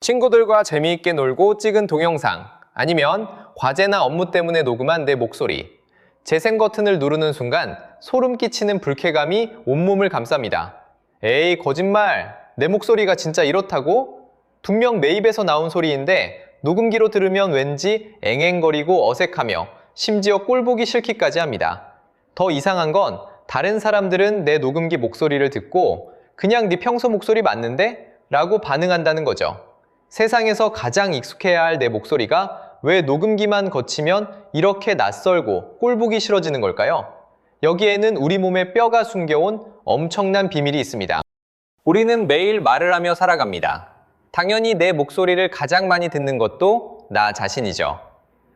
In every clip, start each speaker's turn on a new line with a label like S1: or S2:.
S1: 친구들과 재미있게 놀고 찍은 동영상, 아니면 과제나 업무 때문에 녹음한 내 목소리. 재생 버튼을 누르는 순간 소름 끼치는 불쾌감이 온몸을 감쌉니다. 에이, 거짓말! 내 목소리가 진짜 이렇다고? 분명 내 입에서 나온 소리인데 녹음기로 들으면 왠지 앵앵거리고 어색하며 심지어 꼴보기 싫기까지 합니다. 더 이상한 건 다른 사람들은 내 녹음기 목소리를 듣고 그냥 네 평소 목소리 맞는데? 라고 반응한다는 거죠. 세상에서 가장 익숙해야 할 내 목소리가 왜 녹음기만 거치면 이렇게 낯설고 꼴보기 싫어지는 걸까요? 여기에는 우리 몸의 뼈가 숨겨온 엄청난 비밀이 있습니다. 우리는 매일 말을 하며 살아갑니다. 당연히 내 목소리를 가장 많이 듣는 것도 나 자신이죠.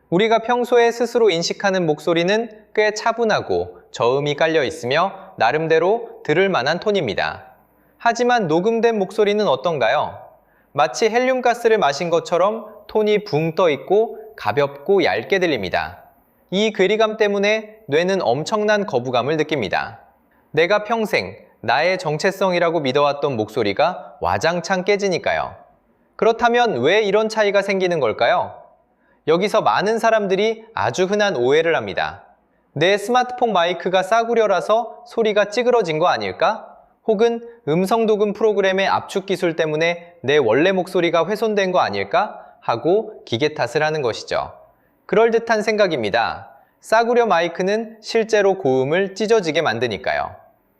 S1: 우리가 평소에 스스로 인식하는 목소리는 꽤 차분하고 저음이 깔려 있으며 나름대로 들을 만한 톤입니다. 하지만 녹음된 목소리는 어떤가요? 마치 헬륨가스를 마신 것처럼 톤이 붕 떠 있고 가볍고 얇게 들립니다. 이 괴리감 때문에 뇌는 엄청난 거부감을 느낍니다. 내가 평생 나의 정체성이라고 믿어왔던 목소리가 와장창 깨지니까요. 그렇다면 왜 이런 차이가 생기는 걸까요? 여기서 많은 사람들이 아주 흔한 오해를 합니다. 내 스마트폰 마이크가 싸구려라서 소리가 찌그러진 거 아닐까? 혹은 음성 녹음 프로그램의 압축 기술 때문에 내 원래 목소리가 훼손된 거 아닐까? 하고 기계 탓을 하는 것이죠. 그럴듯한 생각입니다. 싸구려 마이크는 실제로 고음을 찢어지게 만드니까요.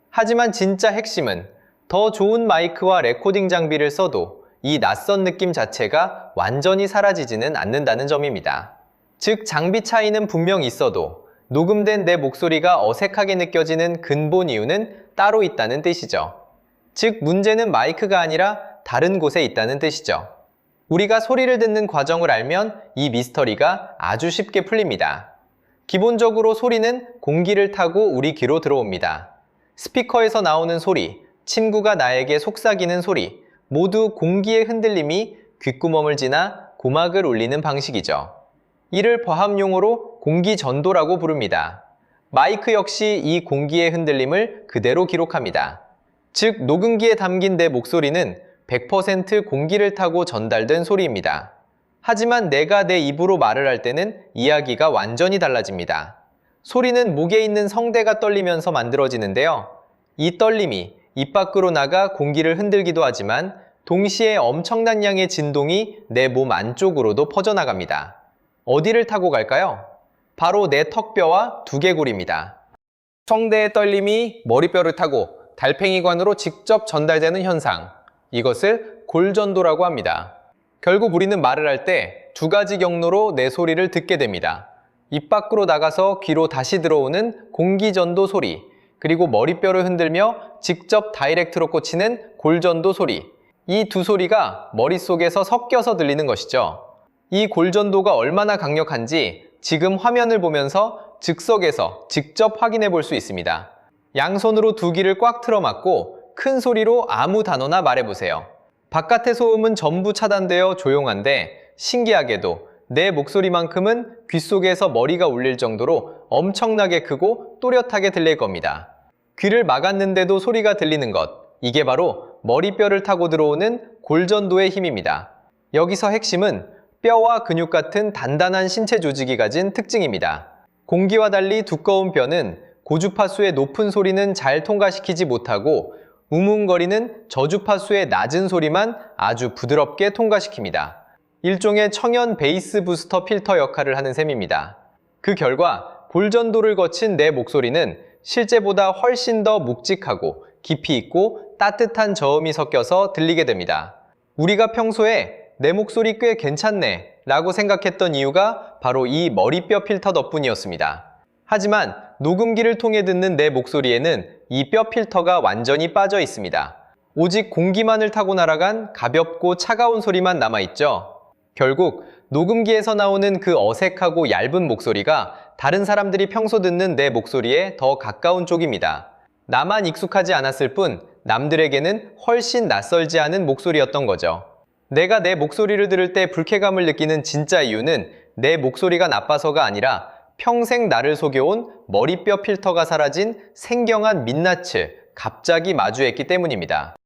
S1: 하지만 진짜 핵심은 더 좋은 마이크와 레코딩 장비를 써도 이 낯선 느낌 자체가 완전히 사라지지는 않는다는 점입니다. 즉, 장비 차이는 분명 있어도 녹음된 내 목소리가 어색하게 느껴지는 근본 이유는 따로 있다는 뜻이죠. 즉, 문제는 마이크가 아니라 다른 곳에 있다는 뜻이죠. 우리가 소리를 듣는 과정을 알면 이 미스터리가 아주 쉽게 풀립니다. 기본적으로 소리는 공기를 타고 우리 귀로 들어옵니다. 스피커에서 나오는 소리, 친구가 나에게 속삭이는 소리, 모두 공기의 흔들림이 귓구멍을 지나 고막을 울리는 방식이죠. 이를 과학용어로 공기전도라고 부릅니다. 마이크 역시 이 공기의 흔들림을 그대로 기록합니다. 즉, 녹음기에 담긴 내 목소리는 100% 공기를 타고 전달된 소리입니다. 하지만 내가 내 입으로 말을 할 때는 이야기가 완전히 달라집니다. 소리는 목에 있는 성대가 떨리면서 만들어지는데요. 이 떨림이 입 밖으로 나가 공기를 흔들기도 하지만 동시에 엄청난 양의 진동이 내 몸 안쪽으로도 퍼져나갑니다. 어디를 타고 갈까요? 바로 내 턱뼈와 두개골입니다. 성대의 떨림이 머리뼈를 타고 달팽이관으로 직접 전달되는 현상, 이것을 골전도라고 합니다. 결국 우리는 말을 할 때 두 가지 경로로 내 소리를 듣게 됩니다. 입 밖으로 나가서 귀로 다시 들어오는 공기전도 소리, 그리고 머리뼈를 흔들며 직접 다이렉트로 꽂히는 골전도 소리, 이 두 소리가 머릿속에서 섞여서 들리는 것이죠. 이 골전도가 얼마나 강력한지 지금 화면을 보면서 즉석에서 직접 확인해 볼 수 있습니다. 양손으로 두 귀를 꽉 틀어 막고 큰 소리로 아무 단어나 말해보세요. 바깥의 소음은 전부 차단되어 조용한데 신기하게도 내 목소리만큼은 귓속에서 머리가 울릴 정도로 엄청나게 크고 또렷하게 들릴 겁니다. 귀를 막았는데도 소리가 들리는 것, 이게 바로 머리뼈를 타고 들어오는 골전도의 힘입니다. 여기서 핵심은 뼈와 근육 같은 단단한 신체 조직이 가진 특징입니다. 공기와 달리 두꺼운 뼈는 고주파수의 높은 소리는 잘 통과시키지 못하고 우뭉거리는 저주파수의 낮은 소리만 아주 부드럽게 통과시킵니다. 일종의 청연 베이스 부스터 필터 역할을 하는 셈입니다. 그 결과 골전도를 거친 내 목소리는 실제보다 훨씬 더 묵직하고 깊이 있고 따뜻한 저음이 섞여서 들리게 됩니다. 우리가 평소에 내 목소리 꽤 괜찮네 라고 생각했던 이유가 바로 이 머리뼈 필터 덕분이었습니다. 하지만 녹음기를 통해 듣는 내 목소리에는 이 뼈 필터가 완전히 빠져 있습니다. 오직 공기만을 타고 날아간 가볍고 차가운 소리만 남아있죠. 결국 녹음기에서 나오는 그 어색하고 얇은 목소리가 다른 사람들이 평소 듣는 내 목소리에 더 가까운 쪽입니다. 나만 익숙하지 않았을 뿐 남들에게는 훨씬 낯설지 않은 목소리였던 거죠. 내가 내 목소리를 들을 때 불쾌감을 느끼는 진짜 이유는 내 목소리가 나빠서가 아니라 평생 나를 속여온 머리뼈 필터가 사라진 생경한 민낯을 갑자기 마주했기 때문입니다.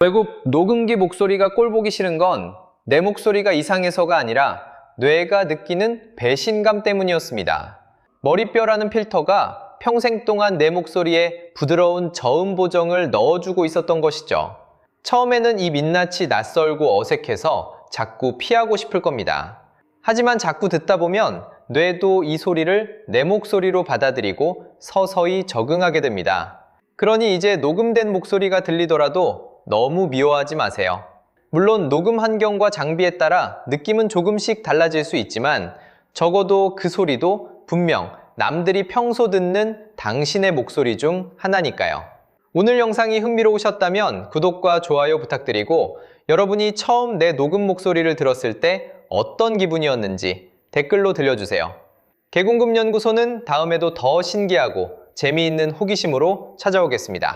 S1: 결국 녹음기 목소리가 꼴보기 싫은 건 내 목소리가 이상해서가 아니라 뇌가 느끼는 배신감 때문이었습니다. 머리뼈라는 필터가 평생 동안 내 목소리에 부드러운 저음 보정을 넣어주고 있었던 것이죠. 처음에는 이 민낯이 낯설고 어색해서 자꾸 피하고 싶을 겁니다. 하지만 자꾸 듣다 보면 뇌도 이 소리를 내 목소리로 받아들이고 서서히 적응하게 됩니다. 그러니 이제 녹음된 목소리가 들리더라도 너무 미워하지 마세요. 물론 녹음 환경과 장비에 따라 느낌은 조금씩 달라질 수 있지만 적어도 그 소리도 분명 남들이 평소 듣는 당신의 목소리 중 하나니까요. 오늘 영상이 흥미로우셨다면 구독과 좋아요 부탁드리고 여러분이 처음 내 녹음 목소리를 들었을 때 어떤 기분이었는지 댓글로 들려주세요. 개궁금연구소는 다음에도 더 신기하고 재미있는 호기심으로 찾아오겠습니다.